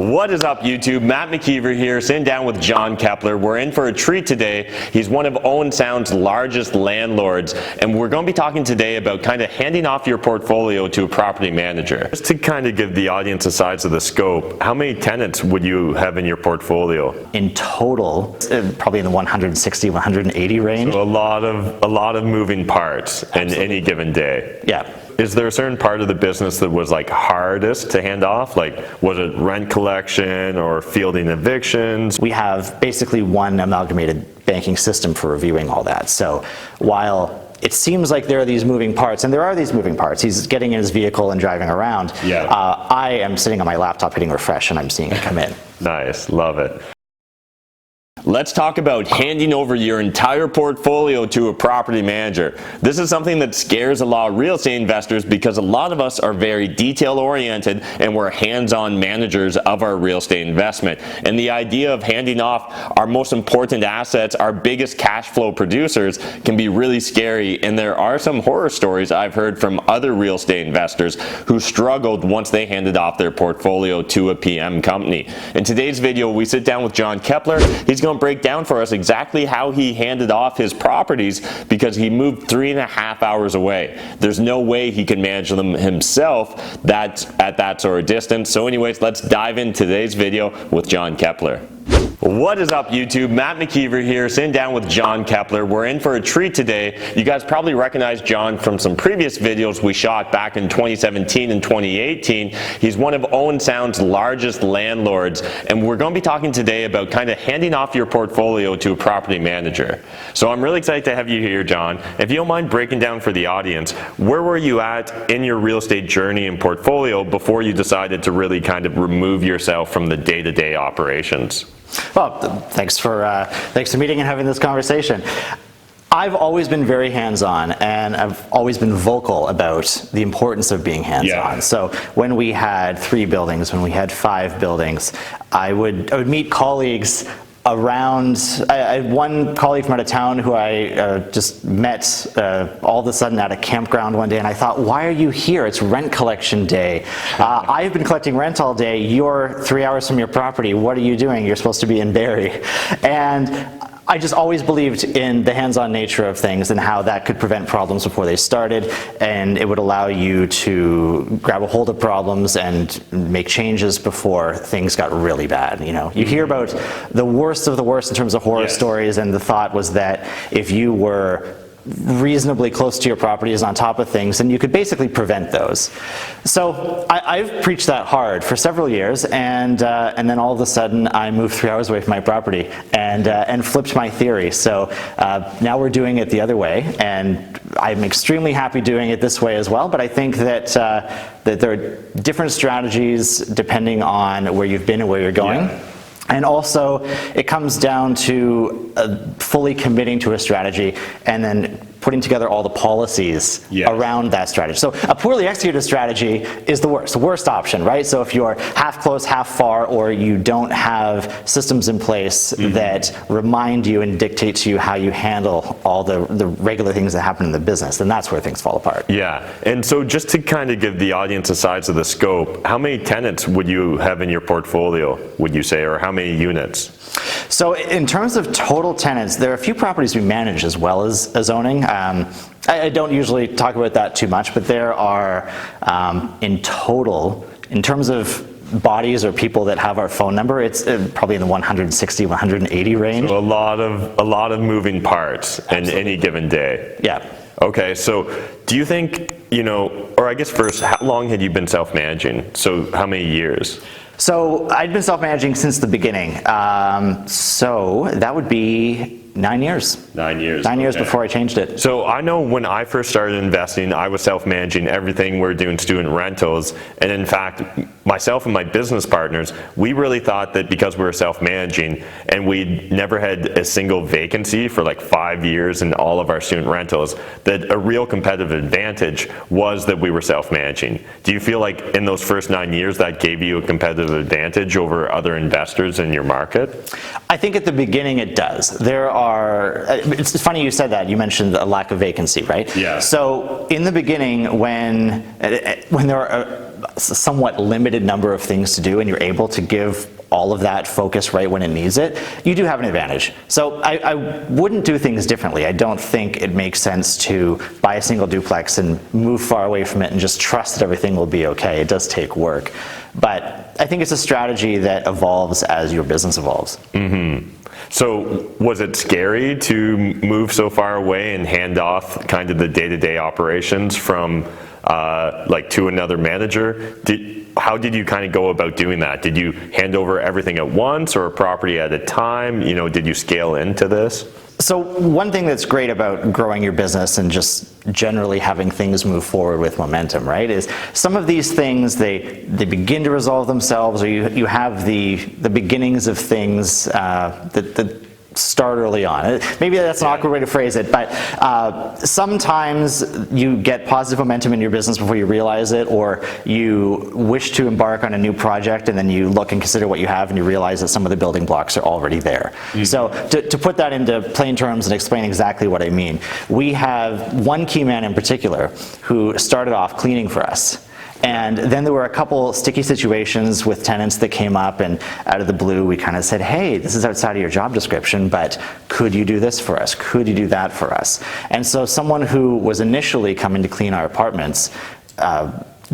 What is up, YouTube? Matt McKeever here, sitting down with Jon Kepler. We're in for a treat today. He's one of Owen Sounds' largest landlords, and we're going to be talking today about kind of handing off your portfolio to a property manager. Just to kind of give the audience a size of the scope, how many tenants would you have in your portfolio? In total, probably in the 160, 180 range. So a lot of moving parts in any given day. Yeah. Is there a certain part of the business that was like hardest to hand off? Like, was it rent collection or fielding evictions? We have basically one amalgamated banking system for reviewing all that. So while it seems like there are these moving parts, and there are these moving parts, he's getting in his vehicle and driving around. Yeah. I am sitting on my laptop hitting refresh and I'm seeing it come in. Nice, love it. Let's talk about handing over your entire portfolio to a property manager. This is something that scares a lot of real estate investors because a lot of us are very detail oriented and we're hands-on managers of our real estate investment. And the idea of handing off our most important assets, our biggest cash flow producers, can be really scary. And there are some horror stories I've heard from other real estate investors who struggled once they handed off their portfolio to a PM company. In today's video, we sit down with Jon Kepler. He's going to break down for us exactly how he handed off his properties because he moved 3.5 hours away. There's no way he can manage them himself at that sort of distance. So anyways, let's dive into today's video with Jon Kepler. What is up, YouTube? Matt McKeever here, sitting down with Jon Kepler. We're in for a treat today. You guys probably recognize Jon from some previous videos we shot back in 2017 and 2018. He's one of Owen Sounds' largest landlords, and we're going to be talking today about kind of handing off your portfolio to a property manager. So I'm really excited to have you here, Jon. If you don't mind breaking down for the audience, where were you at in your real estate journey and portfolio before you decided to really kind of remove yourself from the day-to-day operations? Well, thanks for meeting and having this conversation. I've always been very hands-on, and I've always been vocal about the importance of being hands-on. Yeah. So when we had 3 buildings, when we had 5 buildings, I would meet colleagues around. I had one colleague from out of town who I just met all of a sudden at a campground one day, and I thought, why are you here? It's rent collection day. I've been collecting rent all day. You're 3 hours from your property. What are you doing? You're supposed to be in Barrie. And I just always believed in the hands-on nature of things and how that could prevent problems before they started, and it would allow you to grab a hold of problems and make changes before things got really bad. You know, you hear about the worst of the worst in terms of horror stories, and the thought was that if you were reasonably close to your properties on top of things, and you could basically prevent those. So I've preached that hard for several years, and then all of a sudden I moved 3 hours away from my property and flipped my theory. So now we're doing it the other way, and I'm extremely happy doing it this way as well. But I think that that there are different strategies depending on where you've been and where you're going. Yeah. And also, it comes down to fully committing to a strategy and then putting together all the policies around that strategy. So a poorly executed strategy is the worst option, right? So if you're half close, half far, or you don't have systems in place that remind you and dictate to you how you handle all the regular things that happen in the business, then that's where things fall apart. Yeah, and so just to kind of give the audience a size of the scope, how many tenants would you have in your portfolio, would you say, or how many units? So in terms of total tenants, there are a few properties we manage as well as owning. I don't usually talk about that too much, but there are in total, in terms of bodies or people that have our phone number, it's probably in the 160, 180 range. So a lot of moving parts in any given day. Yeah. Okay, so do you think, you know, or I guess first, how long had you been self-managing? So how many years? So I'd been self-managing since the beginning. So that would be 9 years. 9 years. 9 years before I changed it. So I know when I first started investing, I was self-managing everything. We were doing student rentals. And in fact, myself and my business partners, we really thought that because we were self-managing and we'd never had a single vacancy for like 5 years in all of our student rentals, that a real competitive advantage was that we were self-managing. Do you feel like in those first 9 years that gave you a competitive advantage over other investors in your market? I think at the beginning it does. There are, it's funny you said that, you mentioned a lack of vacancy, right? Yeah. So in the beginning when there are somewhat limited number of things to do and you're able to give all of that focus right when it needs it, you do have an advantage. So I wouldn't do things differently. I don't think it makes sense to buy a single duplex and move far away from it and just trust that everything will be okay. It does take work. But I think it's a strategy that evolves as your business evolves. Mm-hmm. So was it scary to move so far away and hand off kind of the day-to-day operations from like to another manager? How did you kind of go about doing that? Did you hand over everything at once or a property at a time? You know, did you scale into this? So one thing that's great about growing your business and just generally having things move forward with momentum, right, is some of these things, they begin to resolve themselves, or you have the beginnings of things that start early on. Maybe that's an awkward way to phrase it, but sometimes you get positive momentum in your business before you realize it, or you wish to embark on a new project and then you look and consider what you have and you realize that some of the building blocks are already there. Mm-hmm. So to put that into plain terms and explain exactly what I mean, we have one key man in particular who started off cleaning for us. And then there were a couple sticky situations with tenants that came up, and out of the blue we kind of said, hey, this is outside of your job description, but could you do this for us? Could you do that for us? And so someone who was initially coming to clean our apartments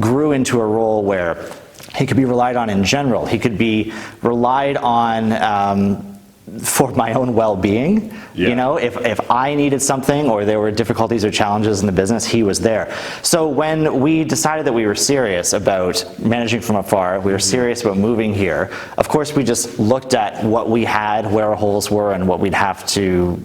grew into a role where he could be relied on in general. He could be relied on for my own well-being. Yeah. You know, if I needed something or there were difficulties or challenges in the business, he was there. So when we decided that we were serious about managing from afar, we were serious about moving here, of course we just looked at what we had, where our holes were, and what we'd have to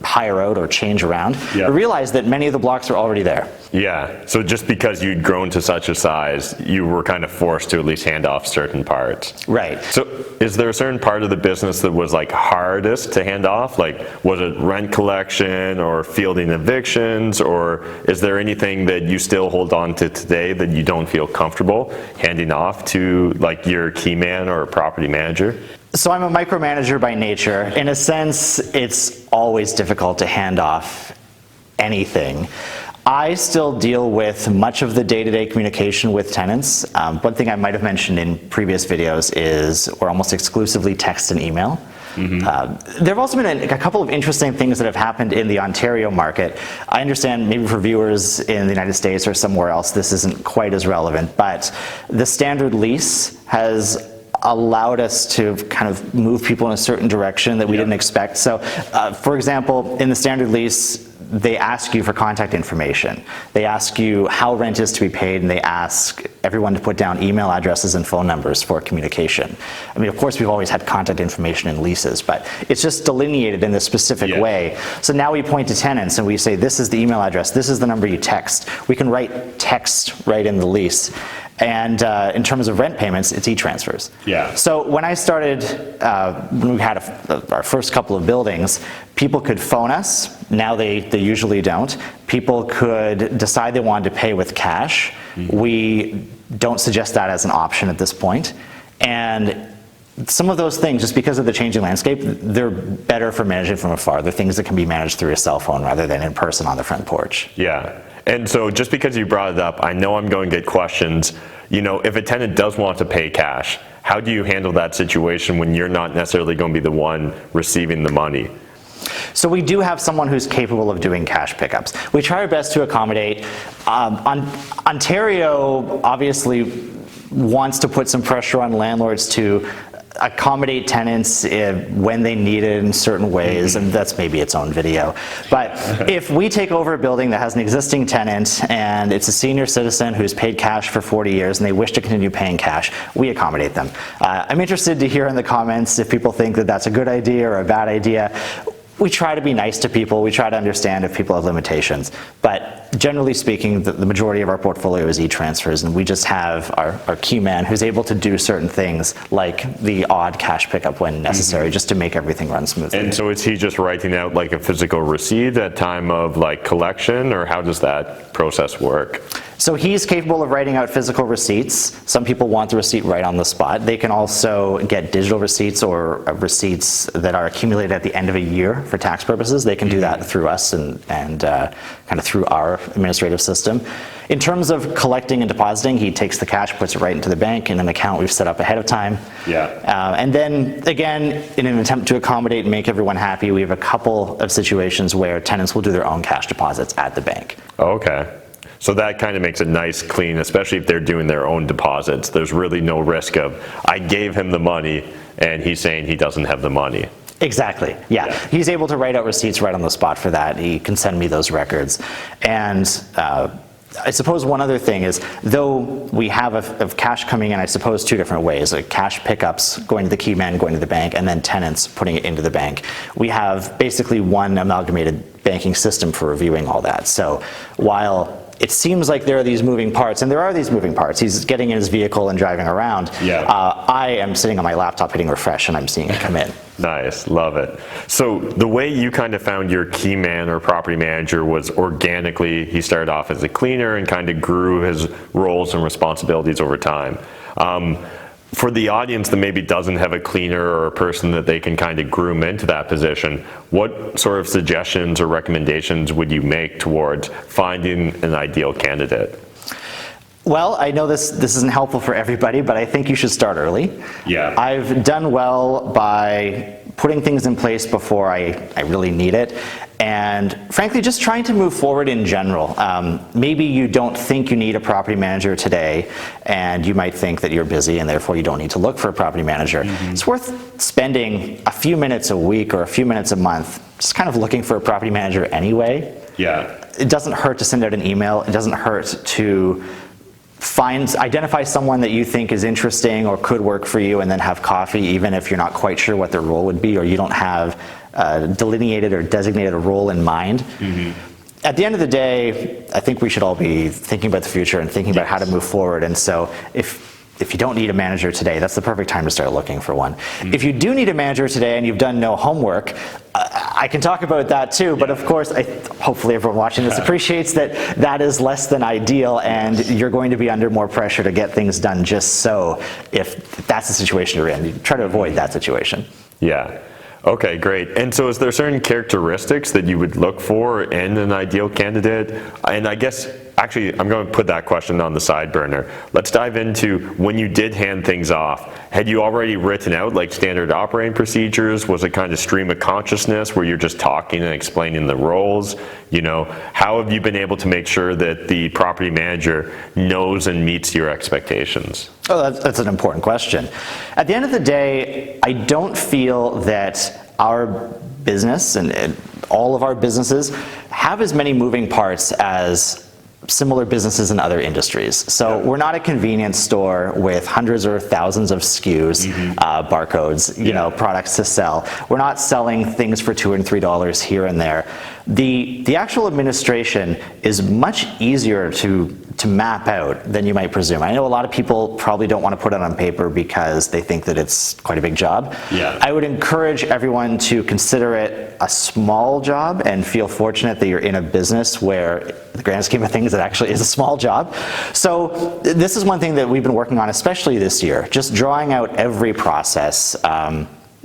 hire out or change around. Yeah. We realized that many of the blocks are already there. Yeah, so just because you'd grown to such a size, you were kind of forced to at least hand off certain parts. Right. So is there a certain part of the business that was like hardest to hand off? Like, was it rent collection or fielding evictions, or is there anything that you still hold on to today that you don't feel comfortable handing off to like your key man or a property manager? So I'm a micromanager by nature. In a sense, it's always difficult to hand off anything. I still deal with much of the day-to-day communication with tenants. One thing I might have mentioned in previous videos is we're almost exclusively text and email. Mm-hmm. There have also been a couple of interesting things that have happened in the Ontario market. I understand maybe for viewers in the United States or somewhere else this isn't quite as relevant, but the standard lease has allowed us to kind of move people in a certain direction that we didn't expect. So, for example, in the standard lease, they ask you for contact information. They ask you how rent is to be paid, and they ask everyone to put down email addresses and phone numbers for communication. I mean, of course, we've always had contact information in leases, but it's just delineated in this specific way. So now we point to tenants and we say, this is the email address, this is the number you text. We can write text right in the lease. And in terms of rent payments, it's e-transfers. Yeah. So when I started, when we had our first couple of buildings, people could phone us. Now they usually don't. People could decide they wanted to pay with cash. Mm-hmm. We don't suggest that as an option at this point. And some of those things, just because of the changing landscape, they're better for managing from afar. They're things that can be managed through a cell phone rather than in person on the front porch. Yeah. And so just because you brought it up, I know I'm going to get questions. You know, if a tenant does want to pay cash, how do you handle that situation when you're not necessarily going to be the one receiving the money? So we do have someone who's capable of doing cash pickups. We try our best to accommodate. Ontario obviously wants to put some pressure on landlords to accommodate tenants when they need it in certain ways, and that's maybe its own video. But if we take over a building that has an existing tenant and it's a senior citizen who's paid cash for 40 years and they wish to continue paying cash, we accommodate them. I'm interested to hear in the comments if people think that that's a good idea or a bad idea. We try to be nice to people. We try to understand if people have limitations. But generally speaking, the majority of our portfolio is e-transfers, and we just have our key man who's able to do certain things like the odd cash pickup when necessary, just to make everything run smoothly. And so is he just writing out like a physical receipt at time of like collection, or how does that process work? So he's capable of writing out physical receipts. Some people want the receipt right on the spot. They can also get digital receipts or receipts that are accumulated at the end of a year for tax purposes. They can do that through us and kind of through our administrative system. In terms of collecting and depositing, he takes the cash, puts it right into the bank in an account we've set up ahead of time. And then again, in an attempt to accommodate and make everyone happy, we have a couple of situations where tenants will do their own cash deposits at the bank. Okay. So that kind of makes it nice, clean, especially if they're doing their own deposits. There's really no risk of, I gave him the money and he's saying he doesn't have the money. Exactly, yeah. He's able to write out receipts right on the spot for that. He can send me those records. And I suppose one other thing is, though we have of cash coming in, I suppose, two different ways, like cash pickups going to the key man, going to the bank, and then tenants putting it into the bank. We have basically one amalgamated banking system for reviewing all that. So while it seems like there are these moving parts, and there are these moving parts. He's getting in his vehicle and driving around. I am sitting on my laptop hitting refresh and I'm seeing it come in. Nice, love it. So the way you kind of found your key man or property manager was organically. He started off as a cleaner and kind of grew his roles and responsibilities over time. For the audience that maybe doesn't have a cleaner or a person that they can kind of groom into that position, what sort of suggestions or recommendations would you make towards finding an ideal candidate? Well, I know this isn't helpful for everybody, but I think you should start early. I've done well by putting things in place before I really need it, and frankly, just trying to move forward in general. Maybe you don't think you need a property manager today, and you might think that you're busy and therefore you don't need to look for a property manager. It's worth spending a few minutes a week or a few minutes a month just kind of looking for a property manager anyway. It doesn't hurt to send out an email. It doesn't hurt to identify someone that you think is interesting or could work for you, and then have coffee, even if you're not quite sure what their role would be, or you don't have delineated or designated a role in mind. At the end of the day, I think we should all be thinking about the future and thinking about how to move forward. And so if you don't need a manager today, that's the perfect time to start looking for one. If you do need a manager today and you've done no homework, I can talk about that too, but of course, hopefully everyone watching this appreciates that that is less than ideal, and you're going to be under more pressure to get things done just so, if that's the situation you're in. You try to avoid that situation. Okay, great. And so is there certain characteristics that you would look for in an ideal candidate? And I guess, actually, I'm going to put that question on the side burner. Let's dive into when you did hand things off. Had you already written out like standard operating procedures? Was it kind of stream of consciousness where you're just talking and explaining the roles? You know, how have you been able to make sure that the property manager knows and meets your expectations? Oh, that's an important question. At the end of the day, I don't feel that our business and all of our businesses have as many moving parts as similar businesses in other industries. So we're not a convenience store with hundreds or thousands of SKUs, barcodes, products to sell. We're not selling things for $2 and $3 here and there. The actual administration is much easier to map out than you might presume. I know a lot of people probably don't want to put it on paper because they think that it's quite a big job. I would encourage everyone to consider it a small job and feel fortunate that you're in a business where, in the grand scheme of things, it actually is a small job. So this is one thing that we've been working on, especially this year, just drawing out every process.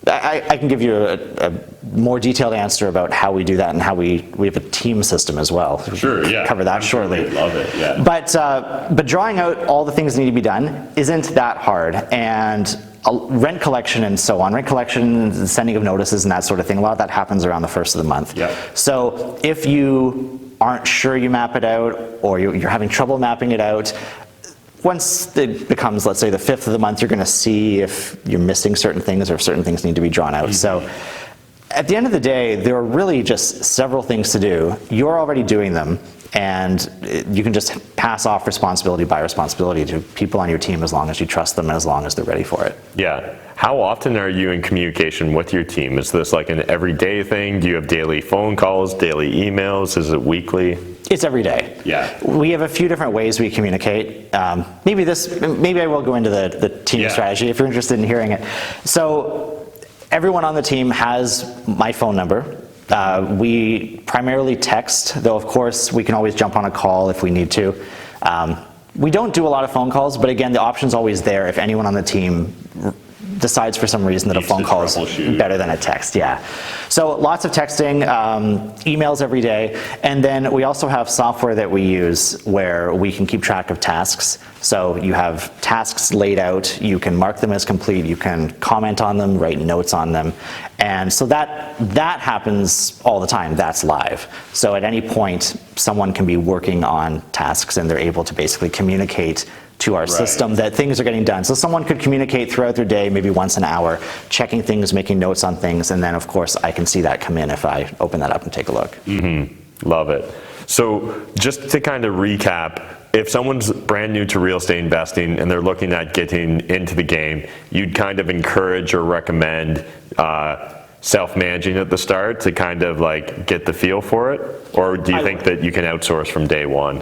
I can give you a more detailed answer about how we do that and how we have a team system as well. Sure, yeah. Cover that shortly. Love it, yeah. But drawing out all the things that need to be done isn't that hard. And rent collection and so on, rent collection, sending of notices and that sort of thing, a lot of that happens around the first of the month. So if you aren't sure you map it out, or you're having trouble mapping it out, once it becomes, let's say, the 5th of the month, you're going to see if you're missing certain things or if certain things need to be drawn out. So at the end of the day, there are really just several things to do. You're already doing them, and you can just pass off responsibility by responsibility to people on your team as long as you trust them and as long as they're ready for it. How often are you in communication with your team? Is this like an everyday thing? Do you have daily phone calls, daily emails? Is it weekly? It's every day. We have a few different ways we communicate. Maybe I will go into the team strategy if you're interested in hearing it. So everyone on the team has my phone number. We primarily text, though of course we can always jump on a call if we need to. We don't do a lot of phone calls, but again, the option's always there if anyone on the team decides for some reason that a phone call is better than a text, yeah. So lots of texting, emails every day, and then we also have software that we use where we can keep track of tasks. So you have tasks laid out, you can mark them as complete, you can comment on them, write notes on them, and so that happens all the time, that's live. So at any point, someone can be working on tasks and they're able to basically communicate to our system that things are getting done. So someone could communicate throughout their day, maybe once an hour, checking things, making notes on things, and then of course I can see that come in if I open that up and take a look. Love it. So just to kind of recap, if someone's brand new to real estate investing and they're looking at getting into the game, you'd kind of encourage or recommend self-managing at the start to kind of like get the feel for it? Or do you think that you can outsource from day one?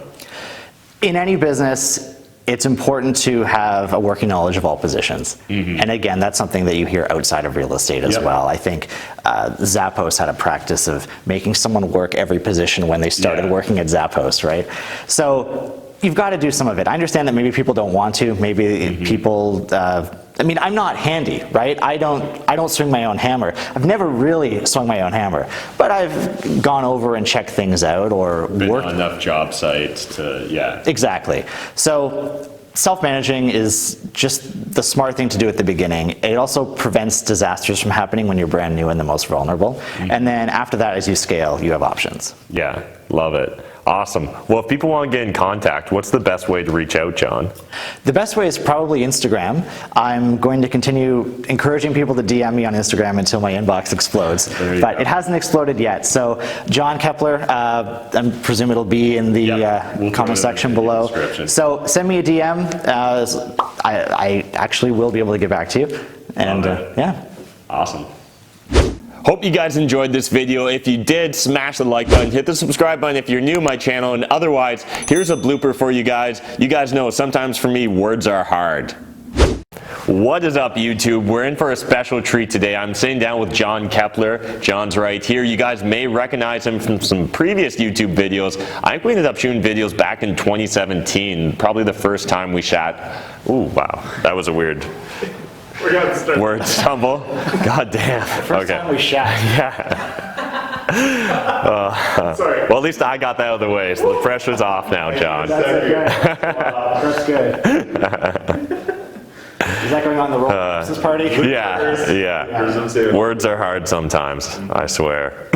In any business, it's important to have a working knowledge of all positions. And again, that's something that you hear outside of real estate as well. I think Zappos had a practice of making someone work every position when they started working at Zappos, right? So you've got to do some of it. I understand that maybe people don't want to, maybe people, I mean, I'm not handy, right? I don't swing my own hammer. I've never really swung my own hammer, but I've gone over and checked things out or worked on enough job sites to, Exactly. So self-managing is just the smart thing to do at the beginning. It also prevents disasters from happening when you're brand new and the most vulnerable. And then after that, as you scale, you have options. Yeah, love it. Awesome. Well, if people want to get in contact, what's the best way to reach out, Jon? The best way is probably Instagram. I'm going to continue encouraging people to DM me on Instagram until my inbox explodes, but it hasn't exploded yet. So Jon Kepler, I presume it'll be in the comment section below. So send me a DM. I actually will be able to get back to you. And yeah. Awesome. Hope you guys enjoyed this video. If you did, smash the like button, hit the subscribe button if you're new to my channel, and otherwise, here's a blooper for you guys. You guys know sometimes for me, words are hard. What is up, YouTube? We're in for a special treat today. I'm sitting down with Jon Kepler. Jon's right here. You guys may recognize him from some previous YouTube videos. I think we ended up shooting videos back in 2017, probably the first time we shot. Ooh, wow, that was a weird word stumble. God damn. First time we shot. Sorry. Well, at least I got that out of the way, so the pressure's off now, Jon. That's good. Is that going on the roll this party? Yeah. Words are hard sometimes, I swear.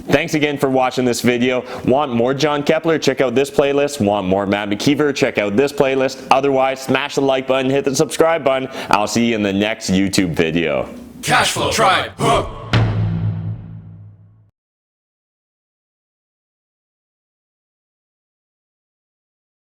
Thanks again for watching this video. Want more Jon Kepler? Check out this playlist. Want more Matt McKeever? Check out this playlist. Otherwise, smash the like button, hit the subscribe button. I'll see you in the next YouTube video. Cashflow Tribe.